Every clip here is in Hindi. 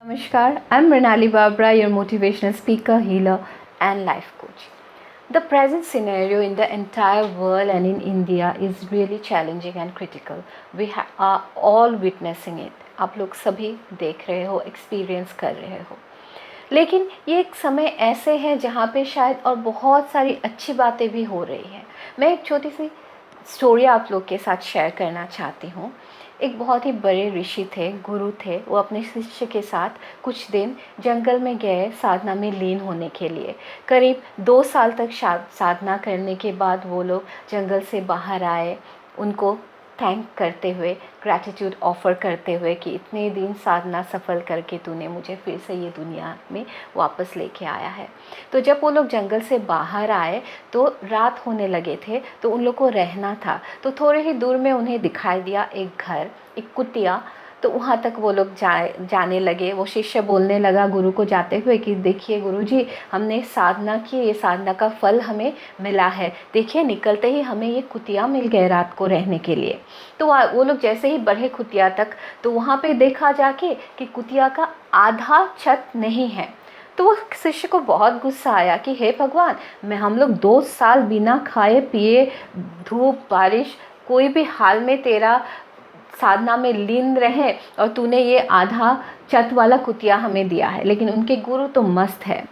Namaskar, I'm Mrinali Babra, your motivational speaker, healer, and life coach. The present scenario in the entire world and in India is really challenging and critical. We are all witnessing it. आप लोग सभी देख रहे हो, एक्सपीरियंस कर रहे हो. लेकिन ये एक समय ऐसे है जहाँ पे शायद और बहुत सारी अच्छी बातें भी हो रही हैं. मैं एक छोटी सी स्टोरी आप लोग के साथ शेयर करना चाहती हूँ. एक बहुत ही बड़े ऋषि थे, गुरु थे. वो अपने शिष्य के साथ कुछ दिन जंगल में गए साधना में लीन होने के लिए. करीब 2 साल तक साधना करने के बाद वो लोग जंगल से बाहर आए. उनको थैंक करते हुए, ग्रैटिट्यूड ऑफ़र करते हुए कि इतने दिन साधना सफल करके तूने मुझे फिर से ये दुनिया में वापस लेके आया है. तो जब वो लोग जंगल से बाहर आए तो रात होने लगे थे, तो उन लोग को रहना था. तो थोड़े ही दूर में उन्हें दिखाई दिया एक घर, एक कुटिया. तो वहाँ तक वो लोग जाने लगे. वो शिष्य बोलने लगा गुरु को जाते हुए कि देखिए गुरुजी, हमने साधना की, ये साधना का फल हमें मिला है. देखिए निकलते ही हमें ये कुटिया मिल गए रात को रहने के लिए. तो वो लोग जैसे ही बढ़े कुटिया तक, तो वहाँ पे देखा जाके कि कुटिया का आधा छत नहीं है. तो वो शिष्य को बहुत गुस्सा आया कि हे भगवान, हम लोग 2 साल बिना खाए पिए, धूप बारिश कोई भी हाल में तेरा साधना में लीन रहे और तूने ये आधा छत वाला कुटिया हमें दिया है. लेकिन उनके गुरु तो मस्त है,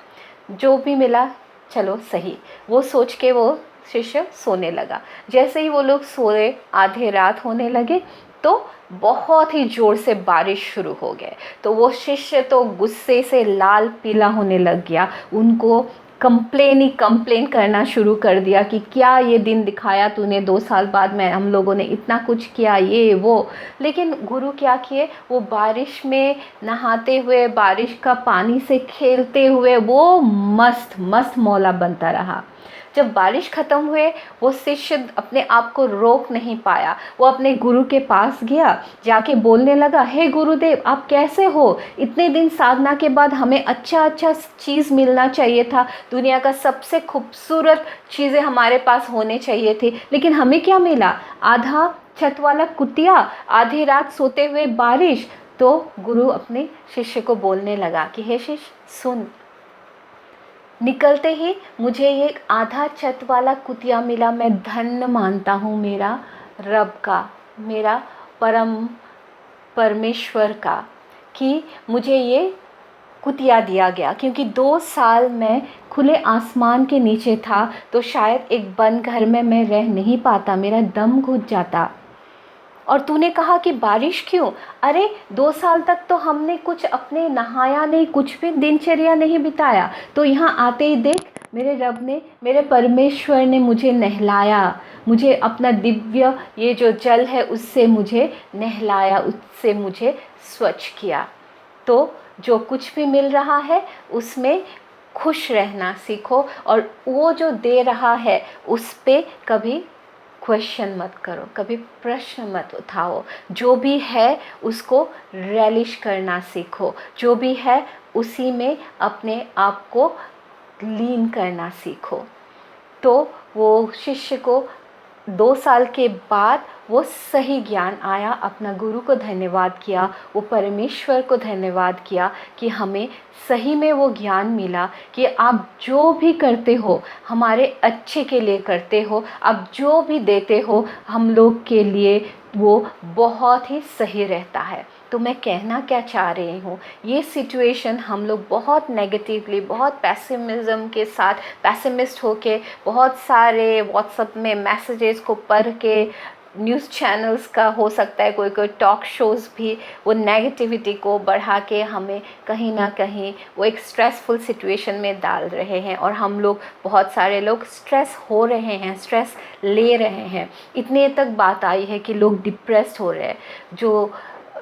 जो भी मिला चलो सही, वो सोच के वो शिष्य सोने लगा. जैसे ही वो लोग सोए, आधे रात होने लगे तो बहुत ही ज़ोर से बारिश शुरू हो गए. तो वो शिष्य तो गुस्से से लाल पीला होने लग गया. उनको कंप्लेन करना शुरू कर दिया कि क्या ये दिन दिखाया तूने, 2 साल बाद में हम लोगों ने इतना कुछ किया, ये वो. लेकिन गुरु क्या किए, वो बारिश में नहाते हुए, बारिश का पानी से खेलते हुए वो मस्त मौला बनता रहा. जब बारिश ख़त्म हुए, वो शिष्य अपने आप को रोक नहीं पाया. वो अपने गुरु के पास गया, जाके बोलने लगा, हे गुरुदेव, आप कैसे हो? इतने दिन साधना के बाद हमें अच्छा चीज़ मिलना चाहिए था. दुनिया का सबसे खूबसूरत चीज़ें हमारे पास होने चाहिए थी, लेकिन हमें क्या मिला? आधा छत वाला कुटिया, आधी रात सोते हुए बारिश. तो गुरु अपने शिष्य को बोलने लगा कि हे शिष्य सुन, निकलते ही मुझे ये आधा छत वाला कुटिया मिला. मैं धन्य मानता हूँ मेरा रब का, मेरा परमेश्वर का, कि मुझे ये कुटिया दिया गया. क्योंकि 2 साल मैं खुले आसमान के नीचे था, तो शायद एक बंद घर में मैं रह नहीं पाता, मेरा दम घुट जाता. और तूने कहा कि बारिश क्यों? अरे 2 साल तक तो हमने कुछ अपने नहाया नहीं, कुछ भी दिनचर्या नहीं बिताया. तो यहाँ आते ही देख, मेरे रब ने, मेरे परमेश्वर ने मुझे नहलाया, मुझे अपना दिव्य ये जो जल है उससे मुझे नहलाया, उससे मुझे स्वच्छ किया. तो जो कुछ भी मिल रहा है उसमें खुश रहना सीखो, और वो जो दे रहा है उस पे कभी क्वेश्चन मत करो, कभी प्रश्न मत उठाओ. जो भी है उसको रेलिश करना सीखो, जो भी है उसी में अपने आप को लीन करना सीखो. तो वो शिष्य को 2 साल के बाद वो सही ज्ञान आया. अपना गुरु को धन्यवाद किया, वो परमेश्वर को धन्यवाद किया कि हमें सही में वो ज्ञान मिला कि आप जो भी करते हो हमारे अच्छे के लिए करते हो, आप जो भी देते हो हम लोग के लिए वो बहुत ही सही रहता है. तो मैं कहना क्या चाह रही हूँ, ये सिचुएशन हम लोग बहुत नेगेटिवली, बहुत पैसिमिज़म के साथ, पैसिमिस्ट होके, बहुत सारे व्हाट्सएप में मैसेजेस को पढ़ के, न्यूज़ चैनल्स का हो सकता है, कोई टॉक शोज़ भी वो नेगेटिविटी को बढ़ा के हमें कहीं ना कहीं वो एक स्ट्रेसफुल सिचुएशन में डाल रहे हैं. और हम लोग, बहुत सारे लोग स्ट्रेस हो रहे हैं, स्ट्रेस ले रहे हैं. इतने तक बात आई है कि लोग डिप्रेस्ड हो रहे हैं, जो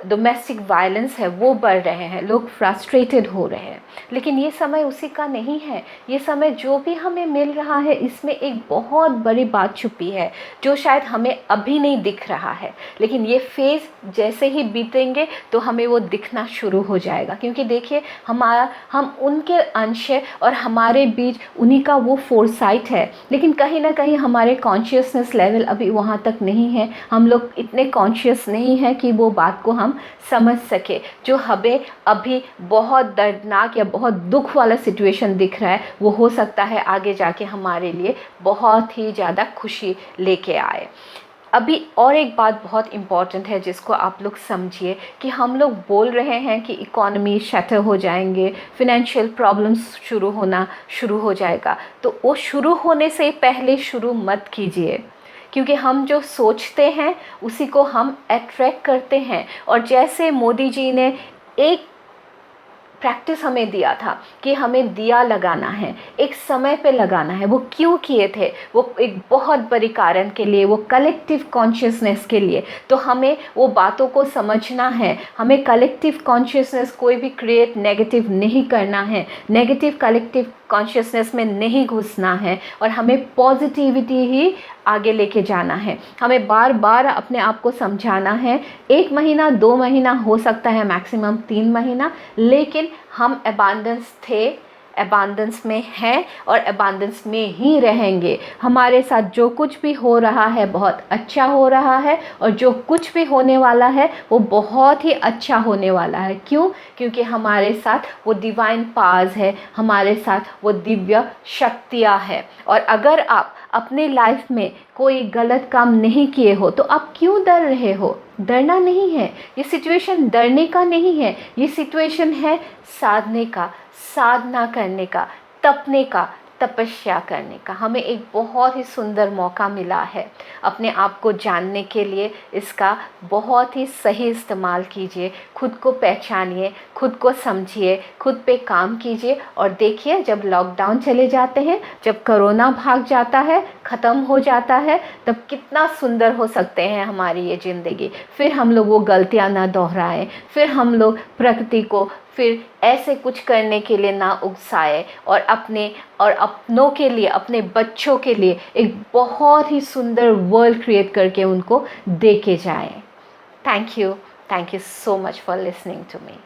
डोमेस्टिक वायलेंस है वो बढ़ रहे हैं, लोग फ्रस्ट्रेटेड हो रहे हैं. लेकिन ये समय उसी का नहीं है. ये समय जो भी हमें मिल रहा है इसमें एक बहुत बड़ी बात छुपी है जो शायद हमें अभी नहीं दिख रहा है, लेकिन ये फेज़ जैसे ही बीतेंगे तो हमें वो दिखना शुरू हो जाएगा. क्योंकि देखिए, हम उनके अंश है और हमारे बीच उन्हीं का वो फोरसाइट है. लेकिन कहीं ना कहीं हमारे कॉन्शियसनेस लेवल अभी वहाँ तक नहीं है. हम लोग इतने कॉन्शियस नहीं हैं कि वो बात को हम हम समझ सके। जो हमें अभी बहुत दर्दनाक या बहुत दुख वाला सिचुएशन दिख रहा है, वो हो सकता है आगे जाके हमारे लिए बहुत ही ज़्यादा खुशी लेके आए। अभी और एक बात बहुत इम्पॉर्टेंट है जिसको आप लोग समझिए कि हम लोग बोल रहे हैं कि इकोनॉमी शटर हो जाएंगे, फिनेंशियल प्रॉब्लम्स शुरू हो जाएगा। तो वो शुरू होने से पहले शुरू मत कीजिए, क्योंकि हम जो सोचते हैं उसी को हम अट्रैक्ट करते हैं। और जैसे मोदी जी ने एक प्रैक्टिस हमें दिया था कि हमें दिया लगाना है, एक समय पे लगाना है। वो क्यों किए थे? वो एक बहुत बड़ी कारण के लिए, वो कलेक्टिव कॉन्शियसनेस के लिए। तो हमें वो बातों को समझना है। हमें कलेक्टिव कॉन्शियसनेस कोई भी क्रिएट नेगेटिव नहीं करना है, नेगेटिव कलेक्टिव कॉन्शियसनेस में नहीं घुसना है, और हमें पॉजिटिविटी ही आगे लेके जाना है। हमें बार बार अपने आप को समझाना है। 1 महीना 2 महीना हो सकता है, मैक्सिमम 3 महीना, लेकिन हम अबांडेंस में हैं और अबांडेंस में ही रहेंगे। हमारे साथ जो कुछ भी हो रहा है बहुत अच्छा हो रहा है, और जो कुछ भी होने वाला है वो बहुत ही अच्छा होने वाला है। क्यों? क्योंकि हमारे साथ वो डिवाइन पावर्स है, हमारे साथ वो दिव्य शक्तियाँ है। और अगर आप अपने लाइफ में कोई गलत काम नहीं किए हो तो आप क्यों डर रहे हो? डरना नहीं है, ये सिचुएशन डरने का नहीं है, ये सिचुएशन है साधने का, साधना करने का, तपने का, तपस्या करने का। हमें एक बहुत ही सुंदर मौका मिला है अपने आप को जानने के लिए। इसका बहुत ही सही इस्तेमाल कीजिए, खुद को पहचानिए, खुद को समझिए, खुद पे काम कीजिए। और देखिए, जब लॉकडाउन चले जाते हैं, जब कोरोना भाग जाता है, ख़त्म हो जाता है, तब कितना सुंदर हो सकते हैं हमारी ये ज़िंदगी। फिर हम लोग वो गलतियाँ ना दोहराएं, फिर हम लोग प्रकृति को फिर ऐसे कुछ करने के लिए ना उकसाए, और अपनों के लिए, अपने बच्चों के लिए एक बहुत ही सुंदर वर्ल्ड क्रिएट करके उनको दे के जाएं। Thank you so much for listening to me.